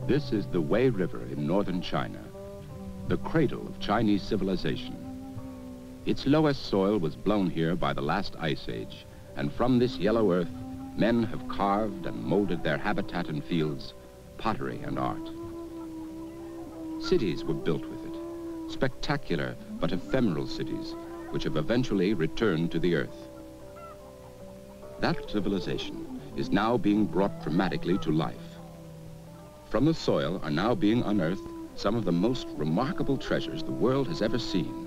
This is the Wei River in northern China, the cradle of Chinese civilization. Its lowest soil was blown here by the last ice age, and from this yellow earth, men have carved and molded their habitat and fields, pottery and art. Cities were built with it, spectacular but ephemeral cities, which have eventually returned to the earth. That civilization is now being brought dramatically to life. From the soil are now being unearthed some of the most remarkable treasures the world has ever seen.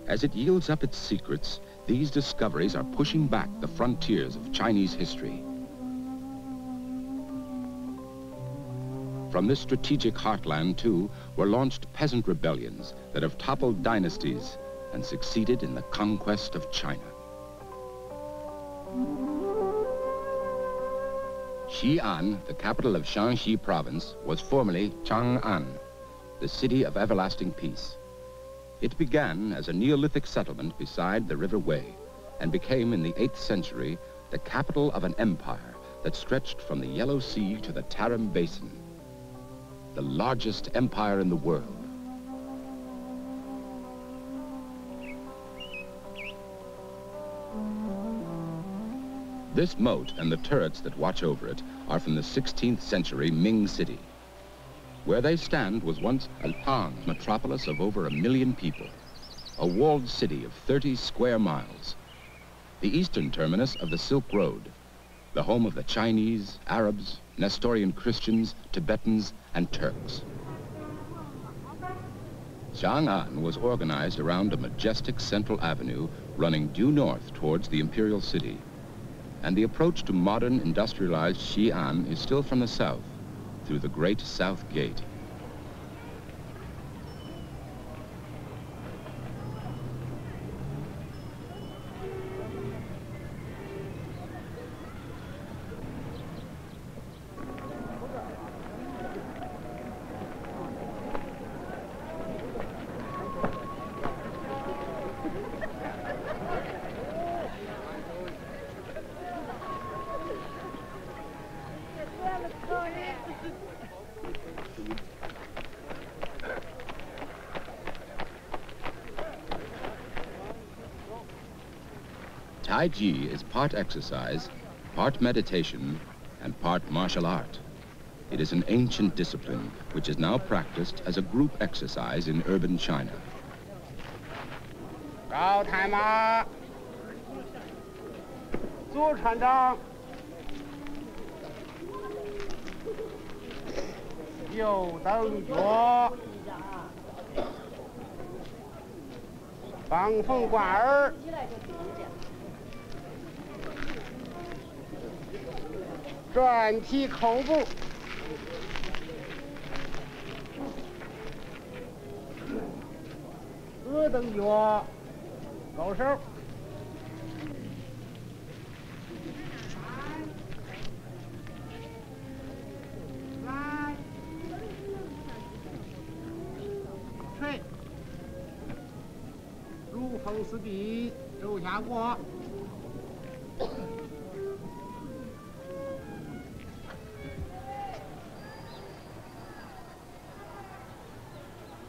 As it yields up its secrets, these discoveries are pushing back the frontiers of Chinese history. From this strategic heartland, too, were launched peasant rebellions that have toppled dynasties and succeeded in the conquest of China. Xi'an, the capital of Shaanxi province, was formerly Chang'an, the city of everlasting peace. It began as a Neolithic settlement beside the River Wei and became in the 8th century the capital of an empire that stretched from the Yellow Sea to the Tarim Basin, the largest empire in the world. This moat and the turrets that watch over it are from the 16th century Ming city. Where they stand was once a Han metropolis of over 1 million people, a walled city of 30 square miles, the eastern terminus of the Silk Road, the home of the Chinese, Arabs, Nestorian Christians, Tibetans, and Turks. Chang'an was organized around a majestic central avenue running due north towards the imperial city. And the approach to modern industrialized Xi'an is still from the south, through the Great South Gate. Tai Chi is part exercise, part meditation, and part martial art. It is an ancient discipline which is now practiced as a group exercise in urban China.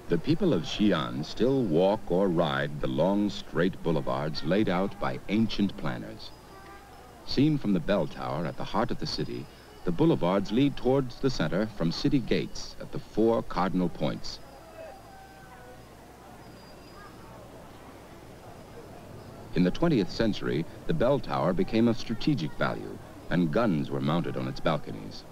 The people of Xi'an still walk or ride the long, straight boulevards laid out by ancient planners. Seen from the bell tower at the heart of the city, the boulevards lead towards the center from city gates at the 4 cardinal points. In the 20th century, the bell tower became of strategic value, and guns were mounted on its balconies.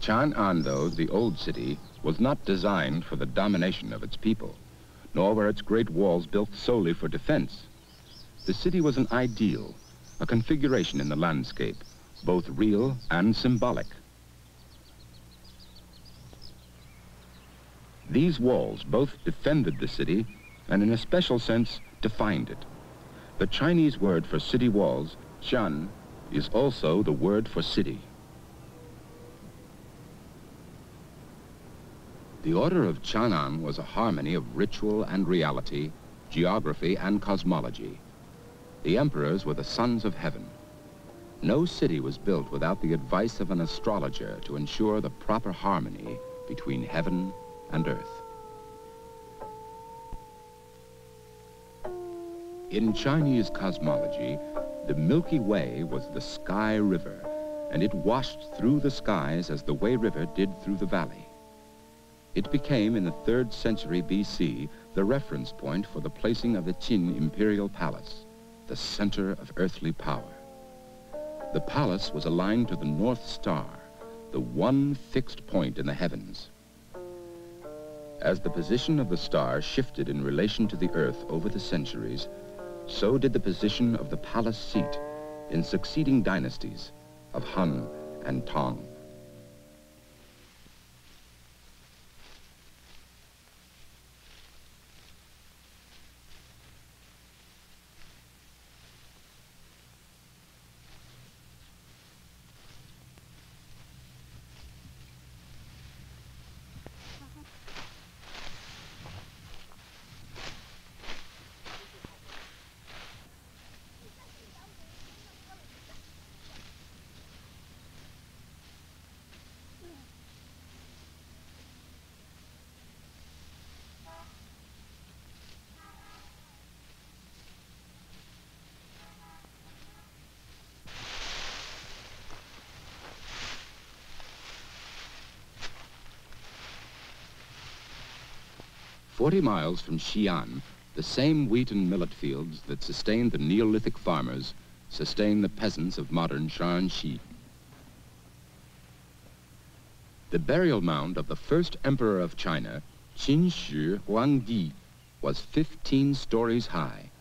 Chang'an, though, the old city, was not designed for the domination of its people, nor were its great walls built solely for defense. The city was an ideal, a configuration in the landscape, both real and symbolic. These walls both defended the city and in a special sense defined it. The Chinese word for city walls, xian, is also the word for city. The order of Chang'an was a harmony of ritual and reality, geography and cosmology. The emperors were the sons of heaven. No city was built without the advice of an astrologer to ensure the proper harmony between heaven and earth. In Chinese cosmology, the Milky Way was the Sky River, and it washed through the skies as the Wei River did through the valley. It became, in the 3rd century BC, the reference point for the placing of the Qin imperial palace, the center of earthly power. The palace was aligned to the North Star, the one fixed point in the heavens. As the position of the star shifted in relation to the earth over the centuries, so did the position of the palace seat in succeeding dynasties of Han and Tang. "40 miles from Xi'an, the same wheat and millet fields that sustained the Neolithic farmers sustain the peasants of modern Shaanxi. The burial mound of the first emperor of China, Qin Shi Huangdi, was 15 stories high,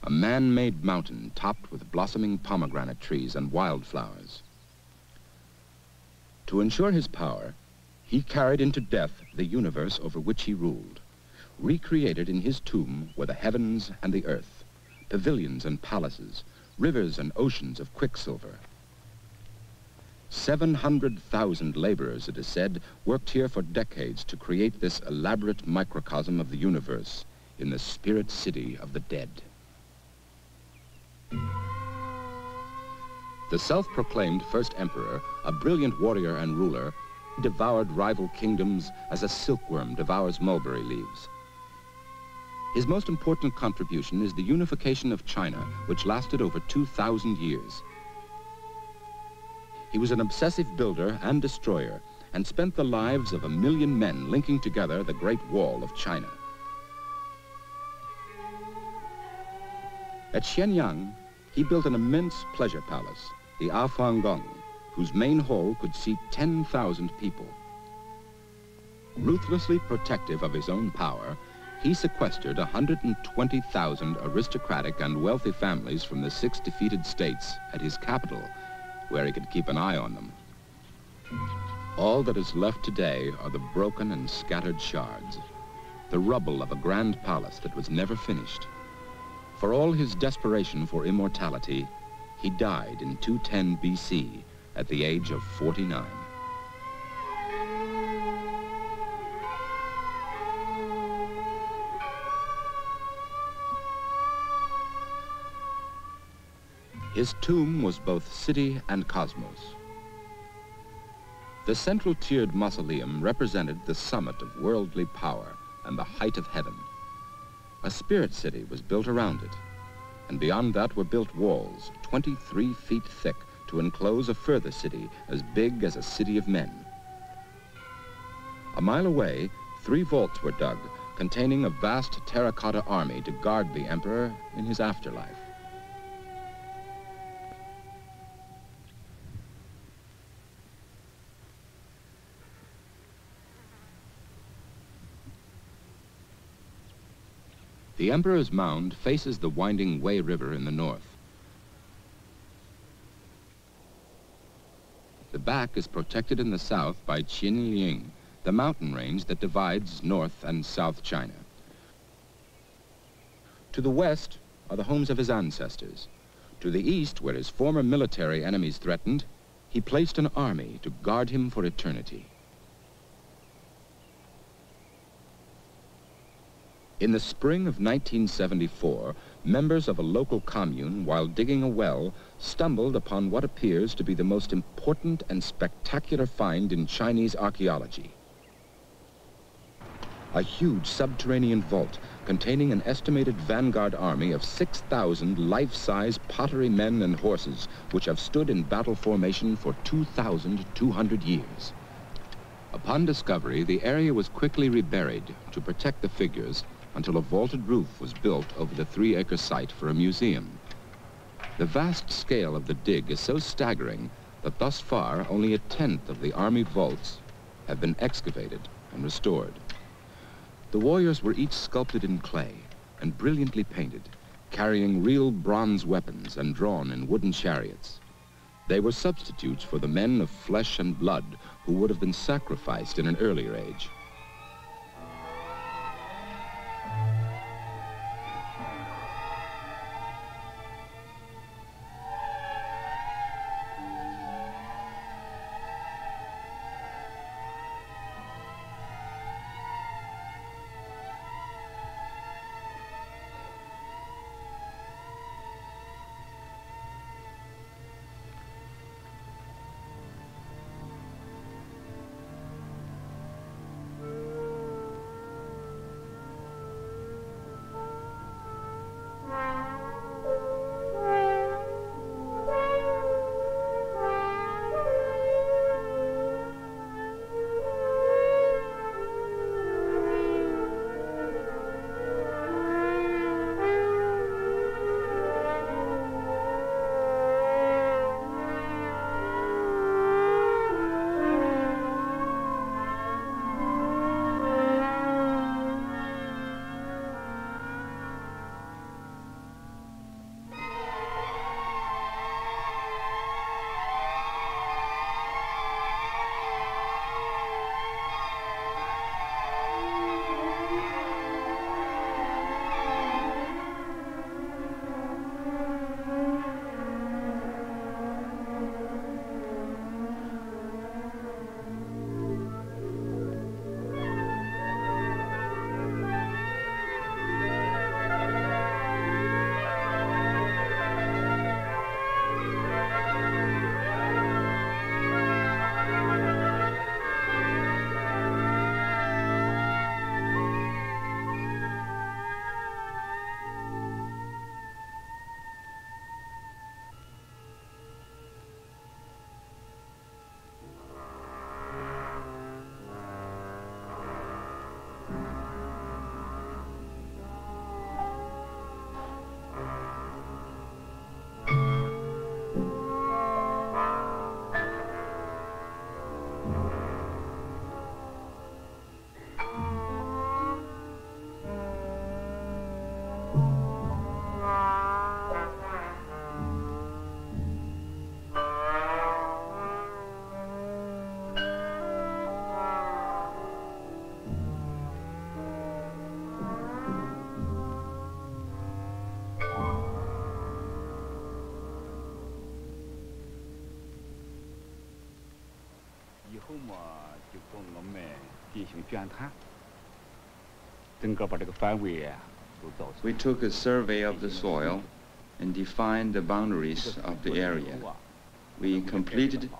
a man-made mountain topped with blossoming pomegranate trees and wildflowers. To ensure his power, he carried into death the universe over which he ruled. Recreated in his tomb were the heavens and the earth, pavilions and palaces, rivers and oceans of quicksilver. 700,000 laborers, it is said, worked here for decades to create this elaborate microcosm of the universe in the spirit city of the dead. The self-proclaimed first emperor, a brilliant warrior and ruler, devoured rival kingdoms as a silkworm devours mulberry leaves. His most important contribution is the unification of China, which lasted over 2,000 years. He was an obsessive builder and destroyer, and spent the lives of 1 million men linking together the Great Wall of China. At Shenyang, he built an immense pleasure palace, the Afuangong, whose main hall could seat 10,000 people. Ruthlessly protective of his own power, he sequestered 120,000 aristocratic and wealthy families from the 6 defeated states at his capital, where he could keep an eye on them. All that is left today are the broken and scattered shards, the rubble of a grand palace that was never finished. For all his desperation for immortality, he died in 210 BC at the age of 49. His tomb was both city and cosmos. The central tiered mausoleum represented the summit of worldly power and the height of heaven. A spirit city was built around it, and beyond that were built walls 23 feet thick to enclose a further city as big as a city of men. A mile away, 3 vaults were dug, containing a vast terracotta army to guard the emperor in his afterlife. The Emperor's Mound faces the winding Wei River in the north. The back is protected in the south by Qinling, the mountain range that divides North and South China. To the west are the homes of his ancestors. To the east, where his former military enemies threatened, he placed an army to guard him for eternity. In the spring of 1974, members of a local commune, while digging a well, stumbled upon what appears to be the most important and spectacular find in Chinese archaeology. A huge subterranean vault containing an estimated vanguard army of 6,000 life-size pottery men and horses, which have stood in battle formation for 2,200 years. Upon discovery, the area was quickly reburied to protect the figures until a vaulted roof was built over the 3-acre site for a museum. The vast scale of the dig is so staggering that thus far only 1/10 of the army vaults have been excavated and restored. The warriors were each sculpted in clay and brilliantly painted, carrying real bronze weapons and drawn in wooden chariots. They were substitutes for the men of flesh and blood who would have been sacrificed in an earlier age. We took a survey of the soil and defined the boundaries of the area. We completed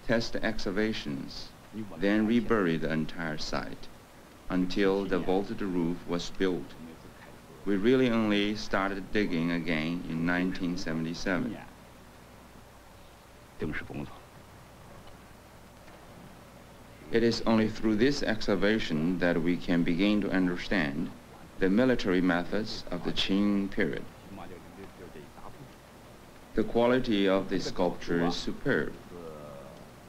test excavations, then reburied the entire site until the vaulted roof was built. We really only started digging again in 1977. It is only through this excavation that we can begin to understand the military methods of the Qing period. The quality of the sculpture is superb.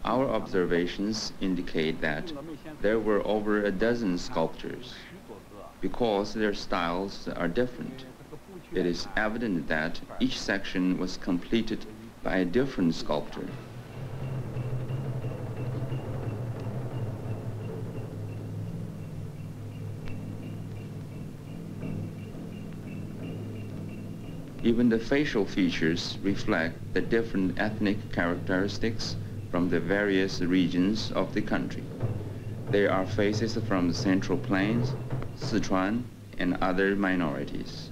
Our observations indicate that there were over a dozen sculptures. Because their styles are different, it is evident that each section was completed by a different sculptor. Even the facial features reflect the different ethnic characteristics from the various regions of the country. There are faces from the Central Plains, Sichuan, and other minorities.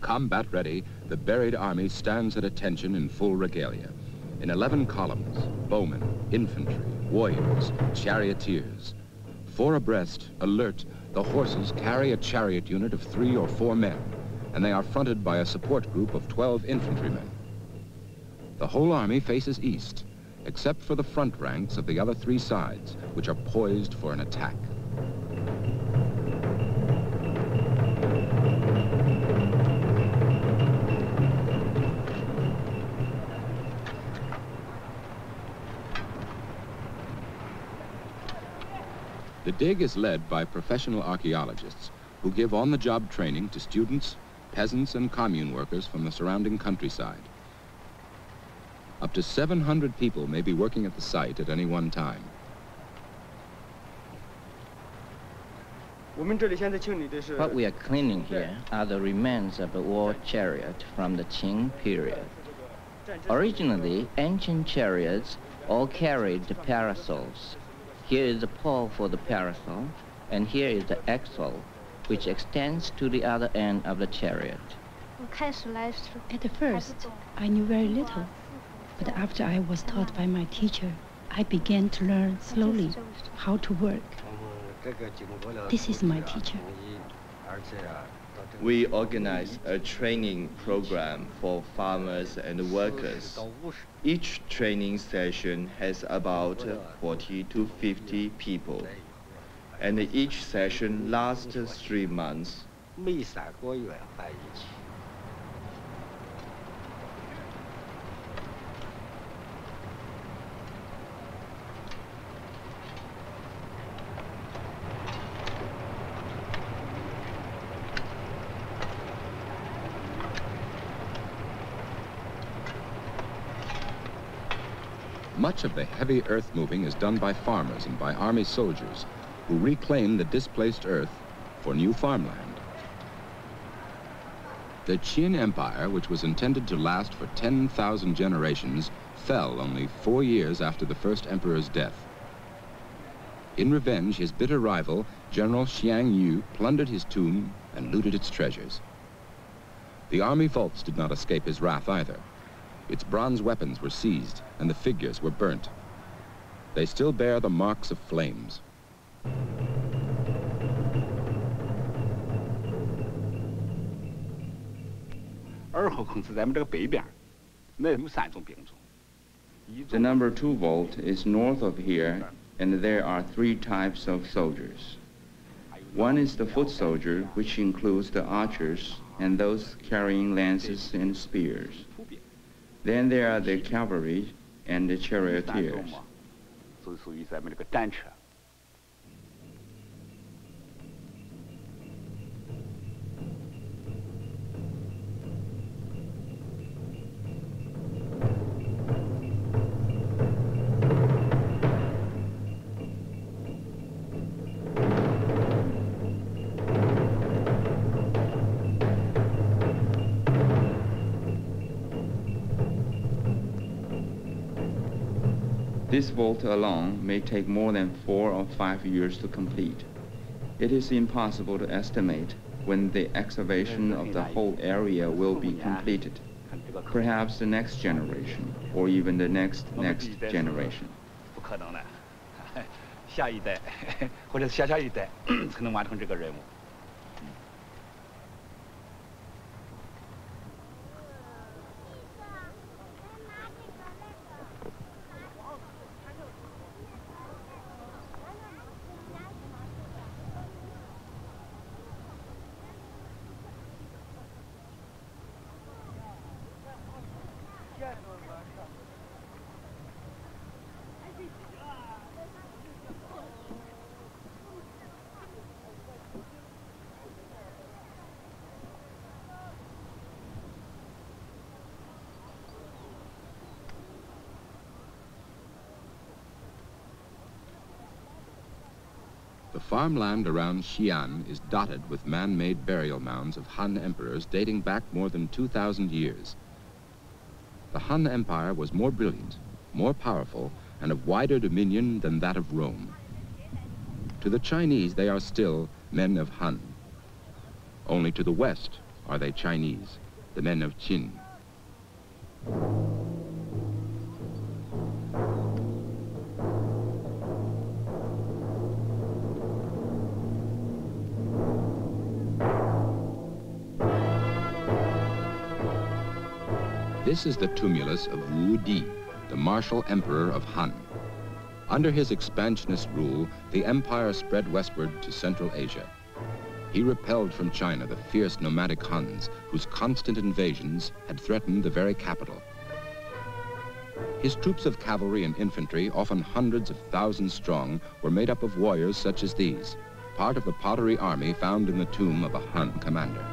Combat ready, the buried army stands at attention in full regalia. In 11 columns, bowmen, infantry, warriors, charioteers. 4 abreast, alert, the horses carry a chariot unit of 3 or 4 men, and they are fronted by a support group of 12 infantrymen. The whole army faces east, except for the front ranks of the other 3 sides, which are poised for an attack. The dig is led by professional archaeologists who give on-the-job training to students, peasants, and commune workers from the surrounding countryside. Up to 700 people may be working at the site at any one time. What we are cleaning here are the remains of a war chariot from the Qing period. Originally, ancient chariots all carried parasols. Here is the pole for the parasol, and here is the axle, which extends to the other end of the chariot. At first, I knew very little, but after I was taught by my teacher, I began to learn slowly how to work. This is my teacher. We organize a training program for farmers and workers. Each training session has about 40 to 50 people, and each session lasts 3 months. Much of the heavy earth moving is done by farmers and by army soldiers who reclaim the displaced earth for new farmland. The Qin Empire, which was intended to last for 10,000 generations, fell only 4 years after the first emperor's death. In revenge, his bitter rival, General Xiang Yu, plundered his tomb and looted its treasures. The army vaults did not escape his wrath either. Its bronze weapons were seized, and the figures were burnt. They still bear the marks of flames. The number 2 vault is north of here, and there are 3 types of soldiers. One is the foot soldier, which includes the archers and those carrying lances and spears. Then there are the cavalry and the charioteers. This vault alone may take more than 4 or 5 years to complete. It is impossible to estimate when the excavation of the whole area will be completed. Perhaps the next generation, or even the next generation. 不可能了，下一代或者下下一代才能完成这个任务。 The farmland around Xi'an is dotted with man-made burial mounds of Han emperors dating back more than 2,000 years. The Han Empire was more brilliant, more powerful, and of wider dominion than that of Rome. To the Chinese, they are still men of Han. Only to the west are they Chinese, the men of Qin. This is the tumulus of Wu Di, the martial emperor of Han. Under his expansionist rule, the empire spread westward to Central Asia. He repelled from China the fierce nomadic Huns, whose constant invasions had threatened the very capital. His troops of cavalry and infantry, often hundreds of thousands strong, were made up of warriors such as these, part of the pottery army found in the tomb of a Han commander.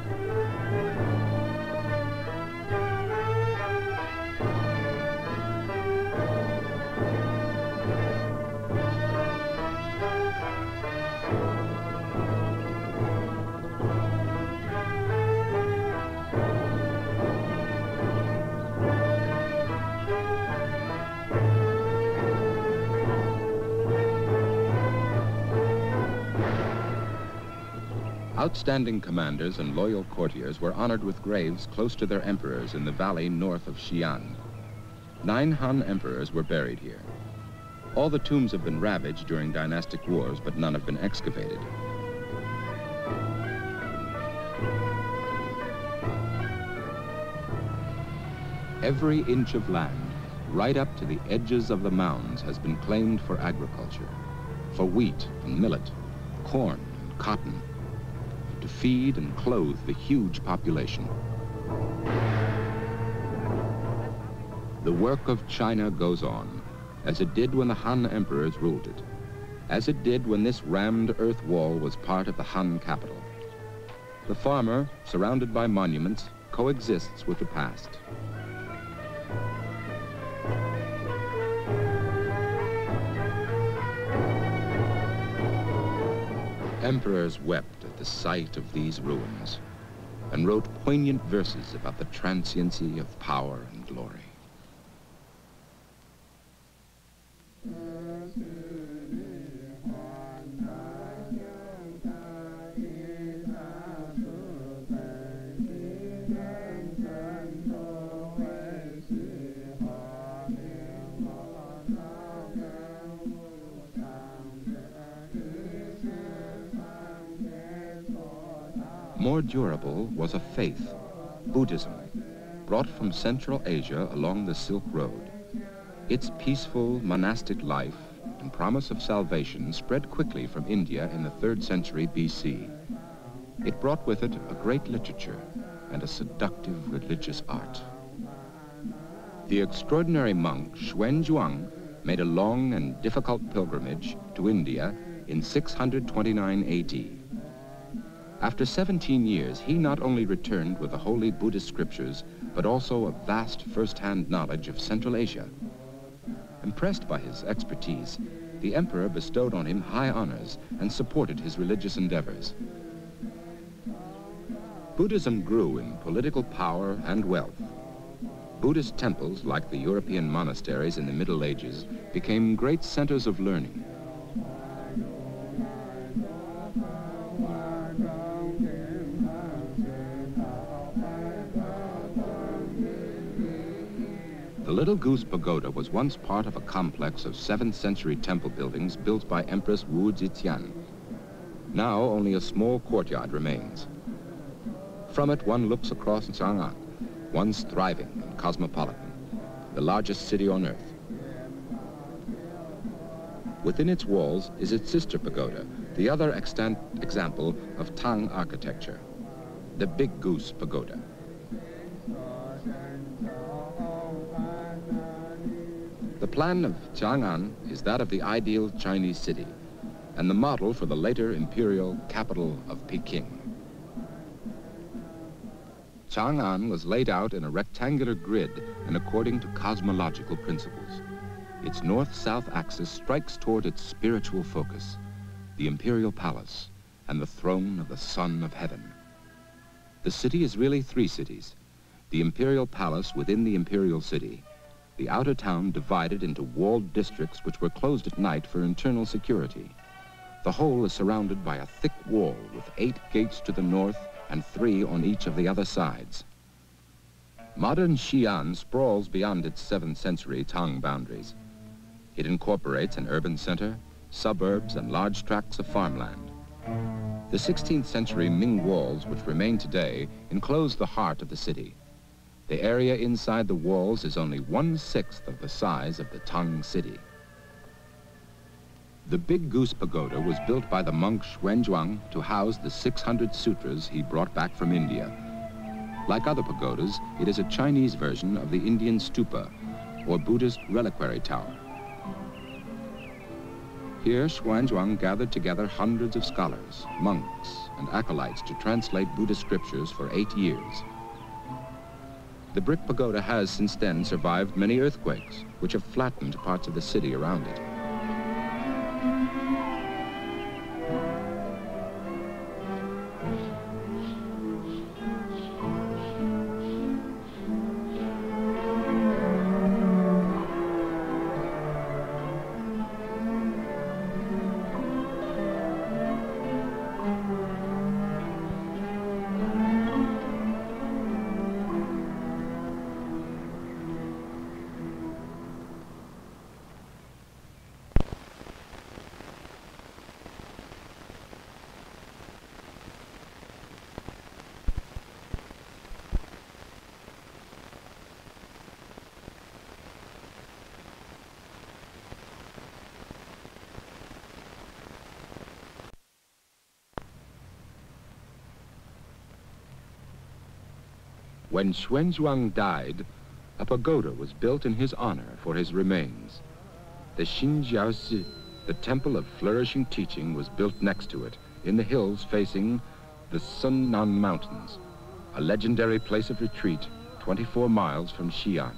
Outstanding commanders and loyal courtiers were honored with graves close to their emperors in the valley north of Xi'an. 9 Han emperors were buried here. All the tombs have been ravaged during dynastic wars, but none have been excavated. Every inch of land, right up to the edges of the mounds, has been claimed for agriculture, for wheat and millet, corn and cotton, to feed and clothe the huge population. The work of China goes on, as it did when the Han emperors ruled it, as it did when this rammed earth wall was part of the Han capital. The farmer, surrounded by monuments, coexists with the past. Emperors wept at the sight of these ruins and wrote poignant verses about the transiency of power and glory. More durable was a faith, Buddhism, brought from Central Asia along the Silk Road. Its peaceful monastic life and promise of salvation spread quickly from India in the 3rd century BC. It brought with it a great literature and a seductive religious art. The extraordinary monk Xuanzhuang made a long and difficult pilgrimage to India in 629 AD. After 17 years, he not only returned with the holy Buddhist scriptures, but also a vast first-hand knowledge of Central Asia. Impressed by his expertise, the emperor bestowed on him high honors and supported his religious endeavors. Buddhism grew in political power and wealth. Buddhist temples, like the European monasteries in the Middle Ages, became great centers of learning. The Little Goose Pagoda was once part of a complex of 7th century temple buildings built by Empress Wu Zetian. Now only a small courtyard remains. From it one looks across Chang'an, once thriving and cosmopolitan, the largest city on earth. Within its walls is its sister pagoda, the other extant example of Tang architecture, the Big Goose Pagoda. The plan of Chang'an is that of the ideal Chinese city and the model for the later imperial capital of Peking. Chang'an was laid out in a rectangular grid and according to cosmological principles. Its north-south axis strikes toward its spiritual focus, the imperial palace and the throne of the Son of Heaven. The city is really 3 cities, the imperial palace within the imperial city, the outer town divided into walled districts which were closed at night for internal security. The whole is surrounded by a thick wall with 8 gates to the north and 3 on each of the other sides. Modern Xi'an sprawls beyond its 7th century Tang boundaries. It incorporates an urban center, suburbs, and large tracts of farmland. The 16th century Ming walls, which remain today, enclose the heart of the city. The area inside the walls is only 1/6 of the size of the Tang city. The Big Goose Pagoda was built by the monk Xuanzhuang to house the 600 sutras he brought back from India. Like other pagodas, it is a Chinese version of the Indian stupa, or Buddhist reliquary tower. Here, Xuanzhuang gathered together hundreds of scholars, monks, and acolytes to translate Buddhist scriptures for 8 years. The brick pagoda has since then survived many earthquakes, which have flattened parts of the city around it. When Xuanzhuang died, a pagoda was built in his honor for his remains. The Xinjiaozi, the temple of flourishing teaching, was built next to it, in the hills facing the Sunnan Mountains, a legendary place of retreat 24 miles from Xi'an.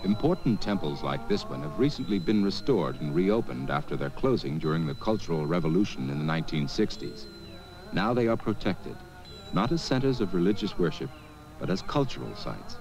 Important temples like this one have recently been restored and reopened after their closing during the Cultural Revolution in the 1960s. Now they are protected, not as centers of religious worship, but as cultural sites.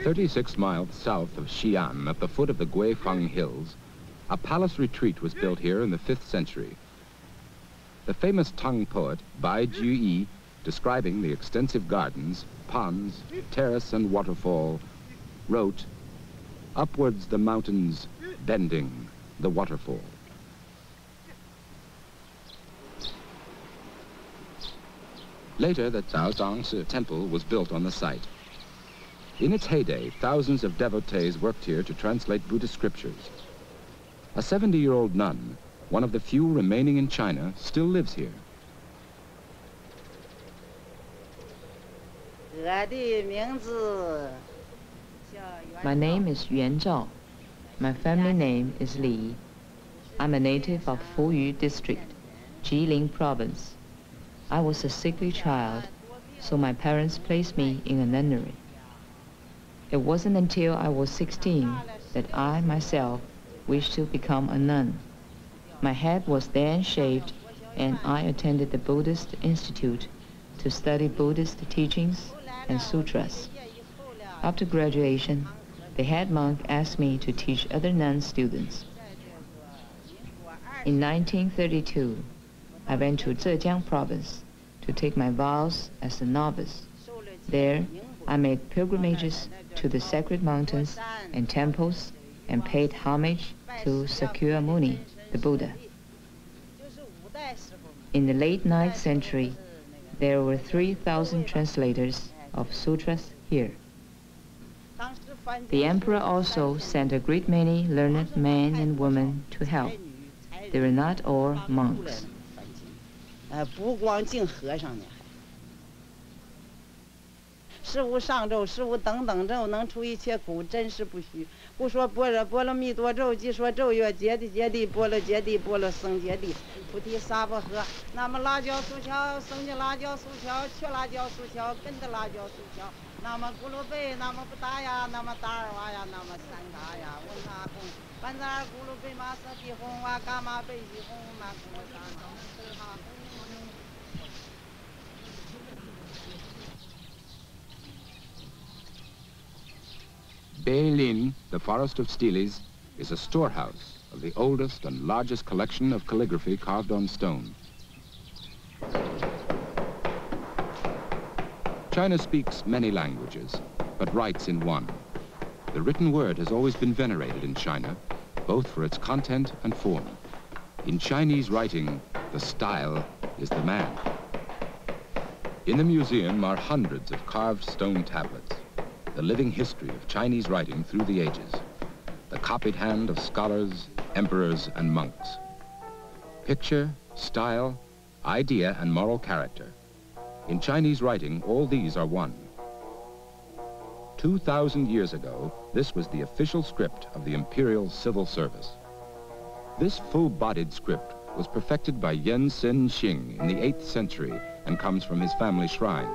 "36 miles south of Xi'an, at the foot of the Guifeng Hills, a palace retreat was built here in the 5th century. The famous Tang poet Bai Juyi, describing the extensive gardens, ponds, terrace and waterfall, wrote, "Upwards the mountains, bending the waterfall." Later, the Zhaozhang temple was built on the site. In its heyday, thousands of devotees worked here to translate Buddhist scriptures. A 70-year-old nun, one of the few remaining in China, still lives here. My name is Yuan Zhao. My family name is Li. I'm a native of Fuyu District, Jilin Province. I was a sickly child, so my parents placed me in a nunnery. It wasn't until I was 16 that I, myself, wished to become a nun. My head was then shaved, and I attended the Buddhist Institute to study Buddhist teachings and sutras. After graduation, the head monk asked me to teach other nun students. In 1932, I went to Zhejiang province to take my vows as a novice. There, I made pilgrimages to the sacred mountains and temples and paid homage to Sakyamuni, the Buddha. In the late 9th century, there were 3,000 translators of sutras here. The emperor also sent a great many learned men and women to help. They were not all monks. 不光净和尚呢，十无上咒，十无等等咒，能除一切苦，真实不虚。不说般若蜜多咒，即说咒曰：揭谛揭谛，波罗揭谛，波罗僧揭谛，菩提萨婆诃。那么辣椒素桥，僧的辣椒素桥，缺辣椒素桥，根的辣椒素桥。那么咕噜贝，那么不达呀，那么达尔哇呀，那么三达呀，问那空，班扎尔咕噜贝玛色地红哇，伽玛贝西红嘛咕噜达哈。Beilin, the forest of Stiles, is a storehouse of the oldest and largest collection of calligraphy carved on stone. China speaks many languages, but writes in one. The written word has always been venerated in China, both for its content and form. In Chinese writing, the style is the man. In the museum are hundreds of carved stone tablets, the living history of Chinese writing through the ages, the copied hand of scholars, emperors, and monks. Picture, style, idea, and moral character. In Chinese writing, all these are one. 2,000 years ago, this was the official script of the Imperial Civil Service. This full-bodied script was perfected by Yen Sin Xing in the 8th century and comes from his family shrine.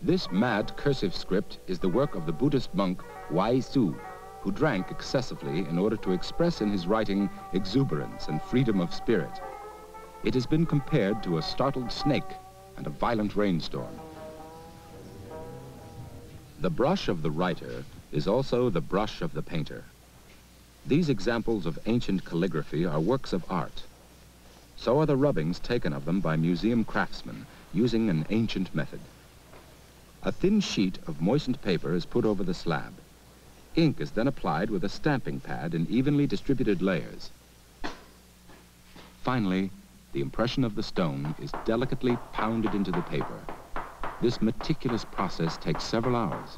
This mad cursive script is the work of the Buddhist monk Wai Su, who drank excessively in order to express in his writing exuberance and freedom of spirit. It has been compared to a startled snake and a violent rainstorm. The brush of the writer is also the brush of the painter. These examples of ancient calligraphy are works of art. So are the rubbings taken of them by museum craftsmen using an ancient method. A thin sheet of moistened paper is put over the slab. Ink is then applied with a stamping pad in evenly distributed layers. Finally, the impression of the stone is delicately pounded into the paper. This meticulous process takes several hours.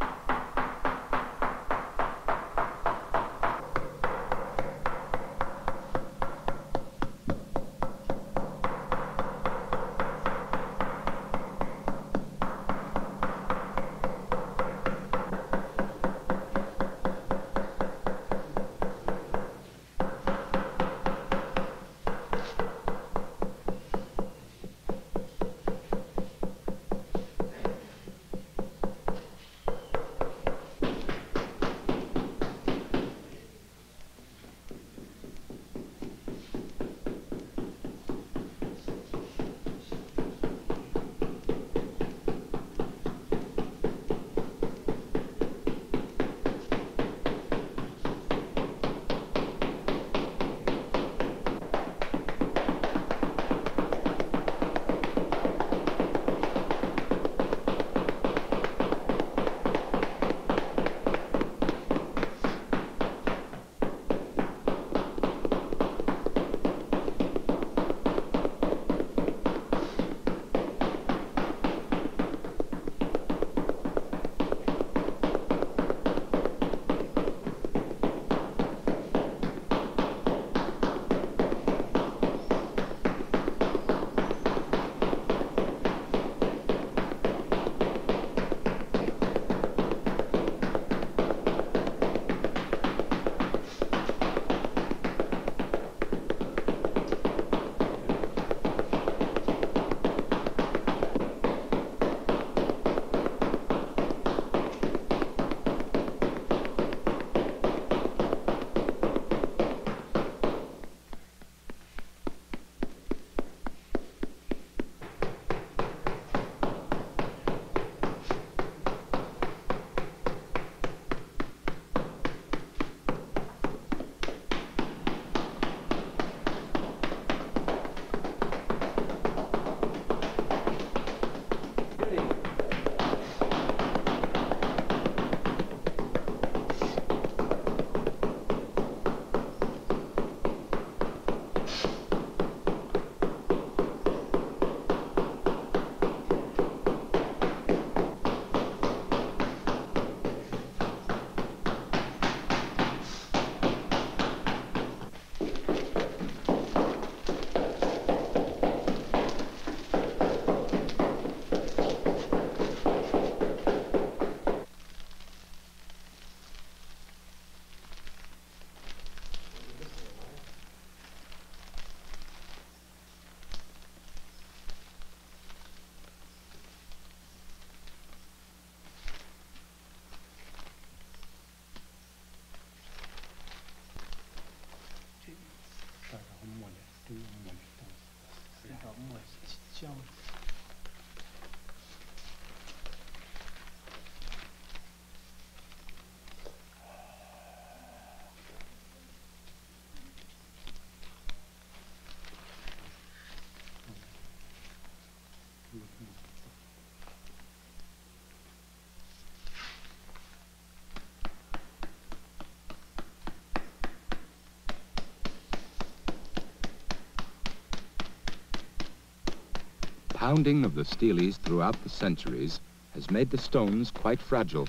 pounding of the steles throughout the centuries has made the stones quite fragile.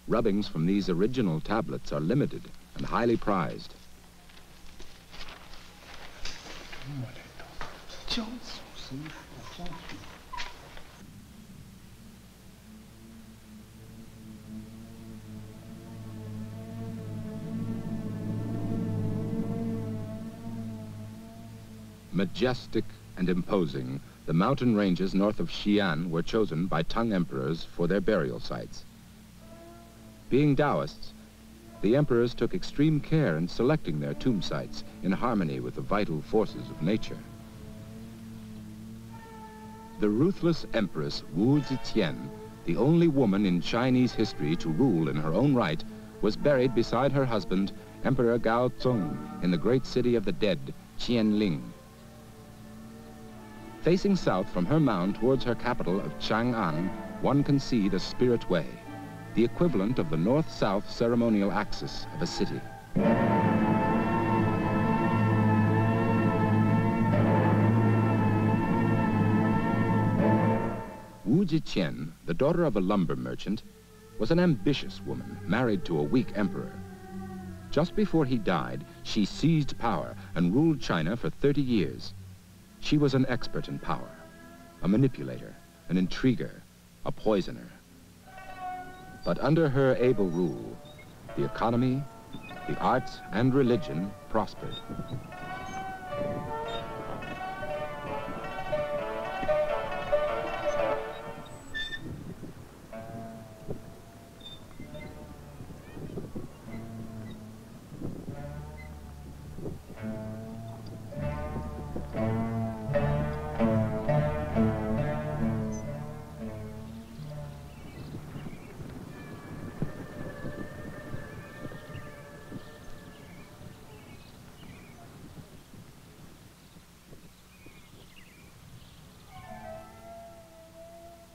Rubbings from these original tablets are limited and highly prized. Majestic and imposing, the mountain ranges north of Xi'an were chosen by Tang emperors for their burial sites. Being Taoists, the emperors took extreme care in selecting their tomb sites in harmony with the vital forces of nature. The ruthless Empress Wu Zetian, the only woman in Chinese history to rule in her own right, was buried beside her husband, Emperor Gaozong, in the great city of the dead, Qianling. Facing south from her mound towards her capital of Chang'an, one can see the Spirit Way, the equivalent of the north-south ceremonial axis of a city. Wu Zetian, the daughter of a lumber merchant, was an ambitious woman married to a weak emperor. Just before he died, she seized power and ruled China for 30 years. She was an expert in power, a manipulator, an intriguer, a poisoner. But under her able rule, the economy, the arts, and religion prospered.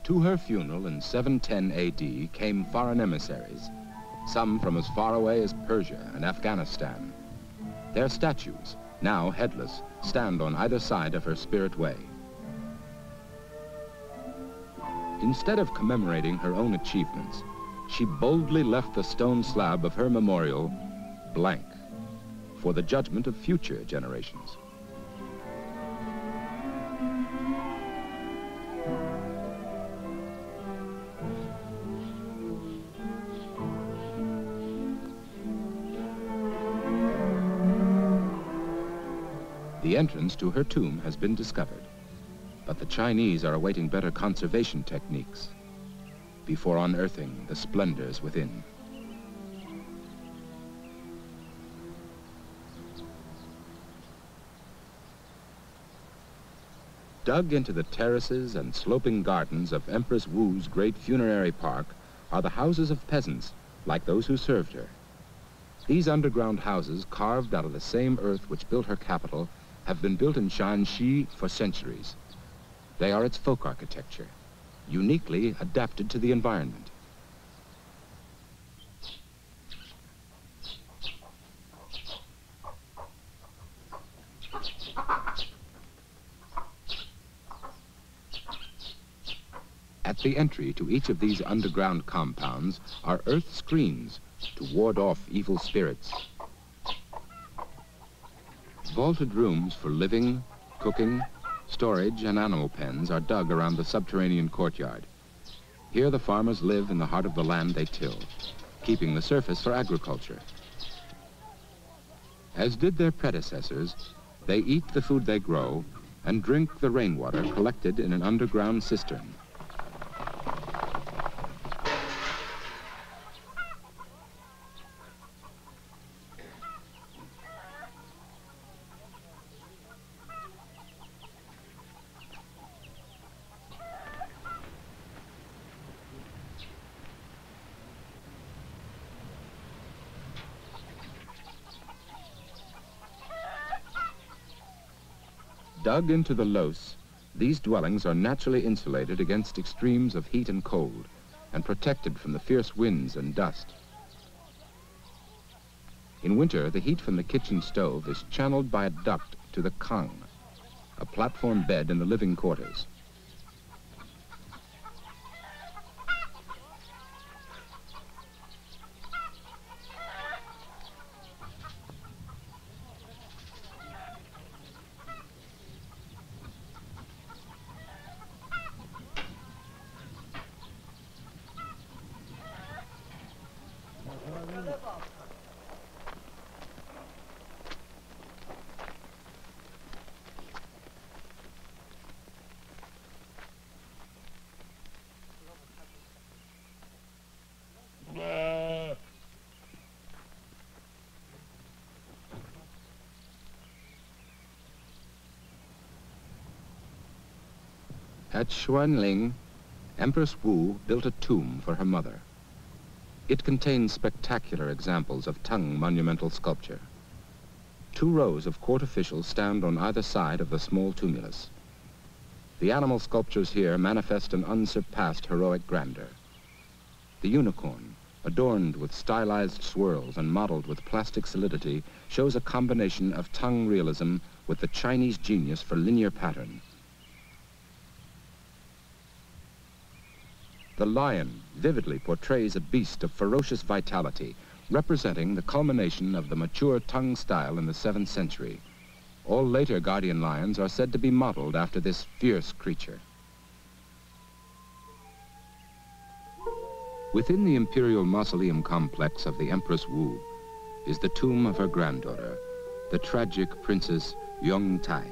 To her funeral in 710 AD came foreign emissaries, some from as far away as Persia and Afghanistan. Their statues, now headless, stand on either side of her Spirit Way. Instead of commemorating her own achievements, she boldly left the stone slab of her memorial blank for the judgment of future generations. The entrance to her tomb has been discovered, but the Chinese are awaiting better conservation techniques before unearthing the splendors within. Dug into the terraces and sloping gardens of Empress Wu's great funerary park are the houses of peasants, like those who served her. These underground houses, carved out of the same earth which built her capital, have been built in Shanxi for centuries. They are its folk architecture, uniquely adapted to the environment. At the entry to each of these underground compounds are earth screens to ward off evil spirits. Vaulted rooms for living, cooking, storage, and animal pens are dug around the subterranean courtyard. Here the farmers live in the heart of the land they till, keeping the surface for agriculture. As did their predecessors, they eat the food they grow and drink the rainwater collected in an underground cistern. Dug into the loess, these dwellings are naturally insulated against extremes of heat and cold, and protected from the fierce winds and dust. In winter, the heat from the kitchen stove is channeled by a duct to the kang, a platform bed in the living quarters. At Xuanling, Empress Wu built a tomb for her mother. It contains spectacular examples of Tang monumental sculpture. 2 rows of court officials stand on either side of the small tumulus. The animal sculptures here manifest an unsurpassed heroic grandeur. The unicorn, adorned with stylized swirls and modeled with plastic solidity, shows a combination of Tang realism with the Chinese genius for linear pattern. The lion vividly portrays a beast of ferocious vitality, representing the culmination of the mature Tang style in the 7th century. All later guardian lions are said to be modeled after this fierce creature. Within the imperial mausoleum complex of the Empress Wu is the tomb of her granddaughter, the tragic Princess Yongtai.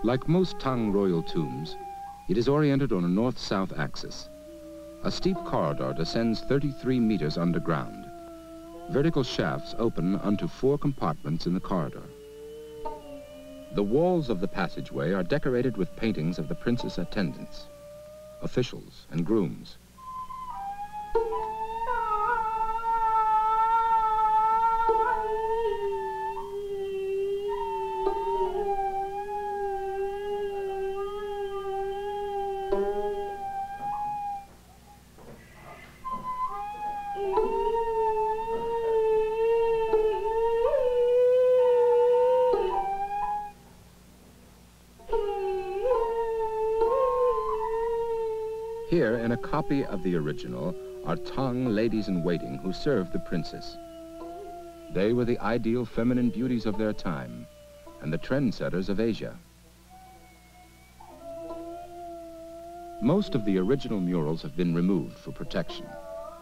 Like most Tang royal tombs, it is oriented on a north-south axis. A steep corridor descends 33 meters underground. Vertical shafts open onto 4 compartments in the corridor. The walls of the passageway are decorated with paintings of the princess' attendants, officials, and grooms. Here, in a copy of the original, are Tang ladies-in-waiting who served the princess. They were the ideal feminine beauties of their time and the trendsetters of Asia. Most of the original murals have been removed for protection,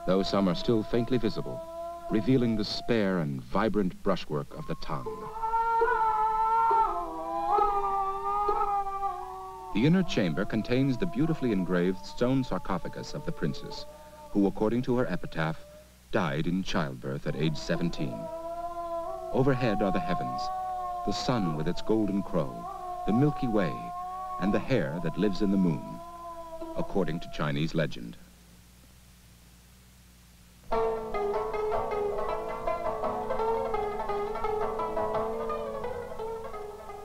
though some are still faintly visible, revealing the spare and vibrant brushwork of the Tang. The inner chamber contains the beautifully engraved stone sarcophagus of the princess, who, according to her epitaph, died in childbirth at age 17. Overhead are the heavens, the sun with its golden crow, the Milky Way, and the hare that lives in the moon, according to Chinese legend.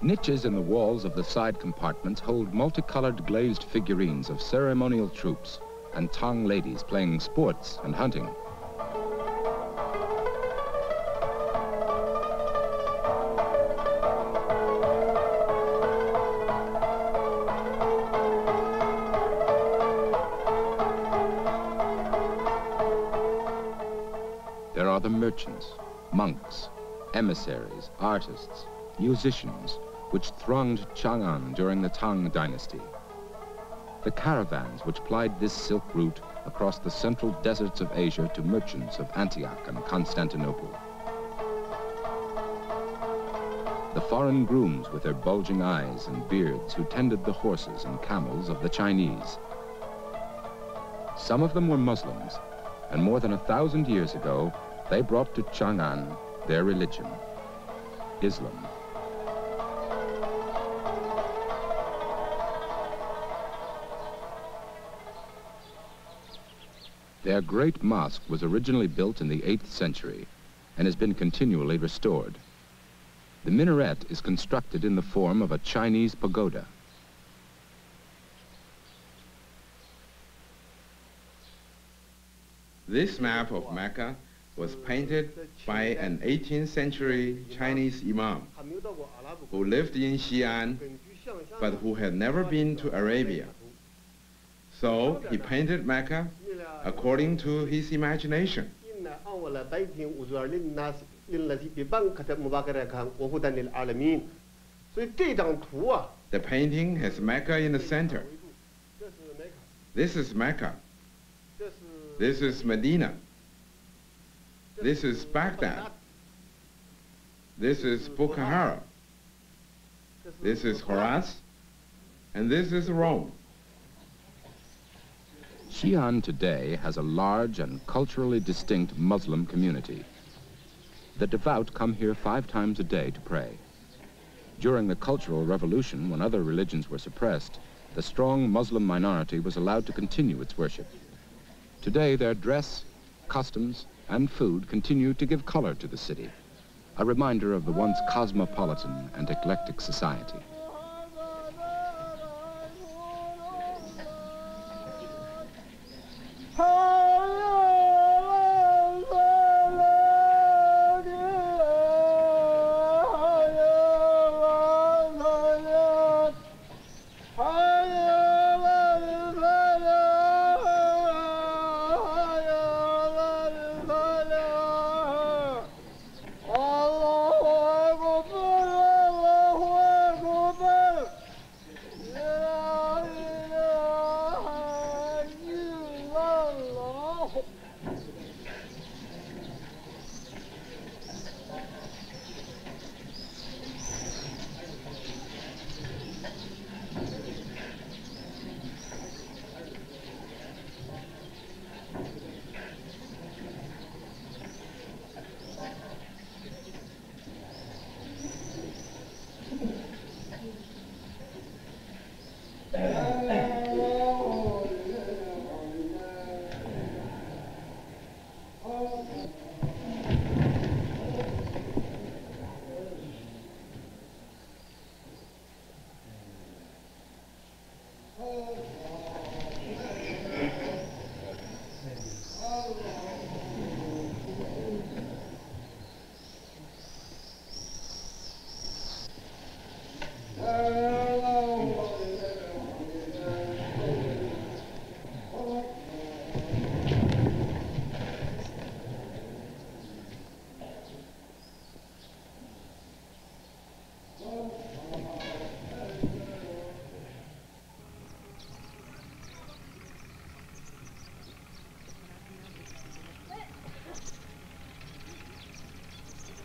Niches in the walls of the side compartments hold multicolored glazed figurines of ceremonial troops and Tang ladies playing sports and hunting. There are the merchants, monks, emissaries, artists, musicians, which thronged Chang'an during the Tang dynasty. The caravans which plied this silk route across the central deserts of Asia to merchants of Antioch and Constantinople. The foreign grooms with their bulging eyes and beards who tended the horses and camels of the Chinese. Some of them were Muslims, and more than 1,000 years ago, they brought to Chang'an their religion, Islam. Their great mosque was originally built in the 8th century and has been continually restored. The minaret is constructed in the form of a Chinese pagoda. This map of Mecca was painted by an 18th century Chinese imam who lived in Xi'an but who had never been to Arabia. So he painted Mecca according to his imagination. The painting has Mecca in the center. This is Mecca. This is Medina. This is Baghdad. This is Bukhara. This is Horaz. And this is Rome. Xi'an today has a large and culturally distinct Muslim community. The devout come here 5 times a day to pray. During the Cultural Revolution, when other religions were suppressed, the strong Muslim minority was allowed to continue its worship. Today, their dress, customs, and food continue to give color to the city, a reminder of the once cosmopolitan and eclectic society.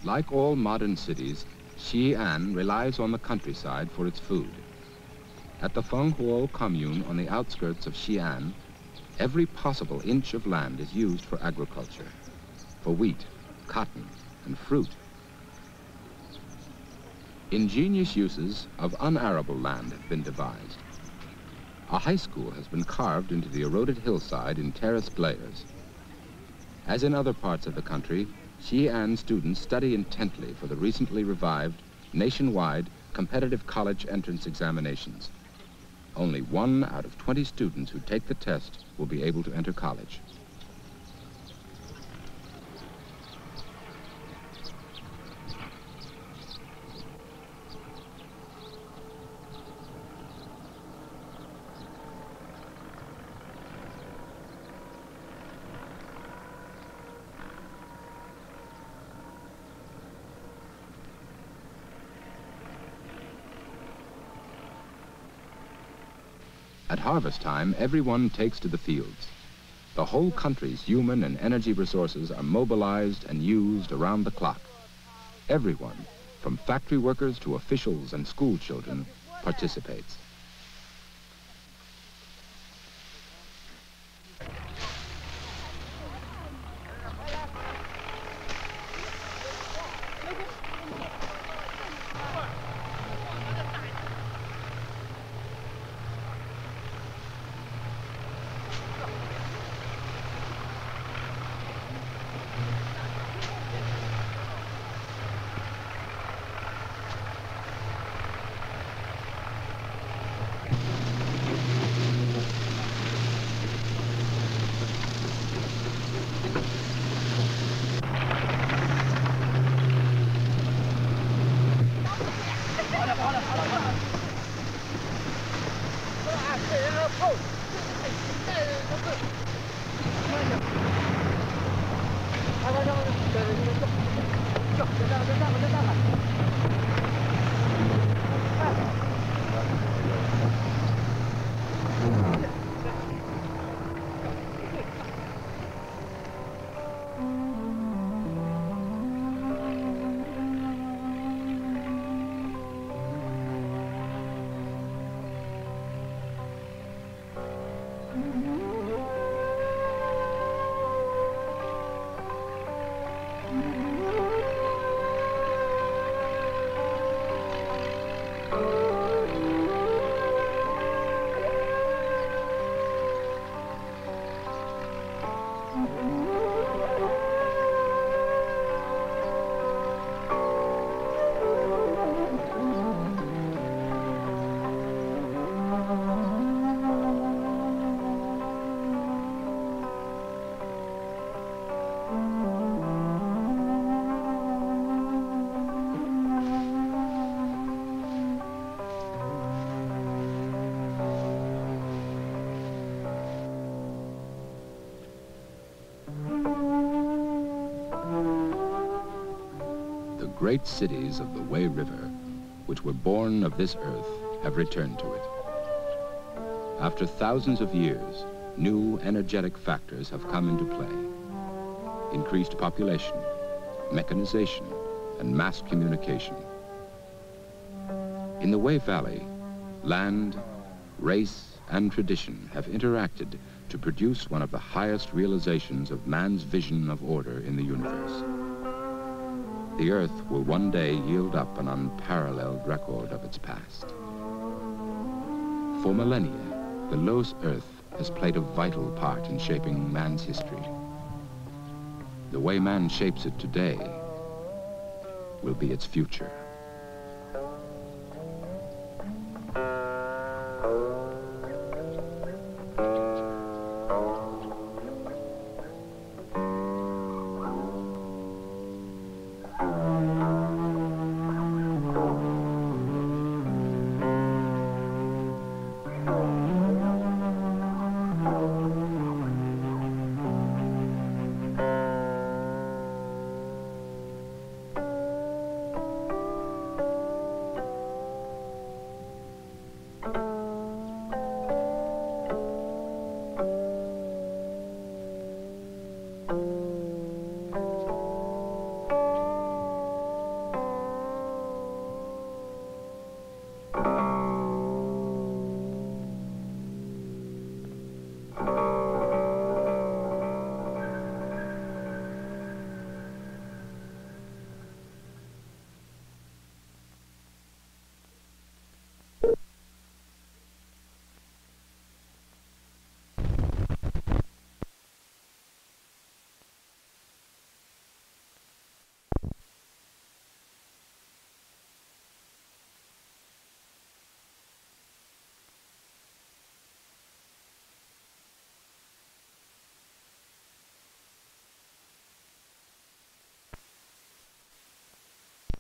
Like all modern cities, Xi'an relies on the countryside for its food. At the Fenghuo commune on the outskirts of Xi'an, every possible inch of land is used for agriculture, for wheat, cotton, and fruit. Ingenious uses of unarable land have been devised. A high school has been carved into the eroded hillside in terraced layers. As in other parts of the country, Xi'an students study intently for the recently revived, nationwide, competitive college entrance examinations. Only 1 out of 20 students who take the test will be able to enter college. At harvest time, everyone takes to the fields. The whole country's human and energy resources are mobilized and used around the clock. Everyone, from factory workers to officials and school children, participates. The great cities of the Wei River, which were born of this earth, have returned to it. After thousands of years, new energetic factors have come into play. Increased population, mechanization, and mass communication. In the Wei Valley, land, race, and tradition have interacted to produce one of the highest realizations of man's vision of order in the universe. The Earth will one day yield up an unparalleled record of its past. For millennia, the Los Earth has played a vital part in shaping man's history. The way man shapes it today will be its future.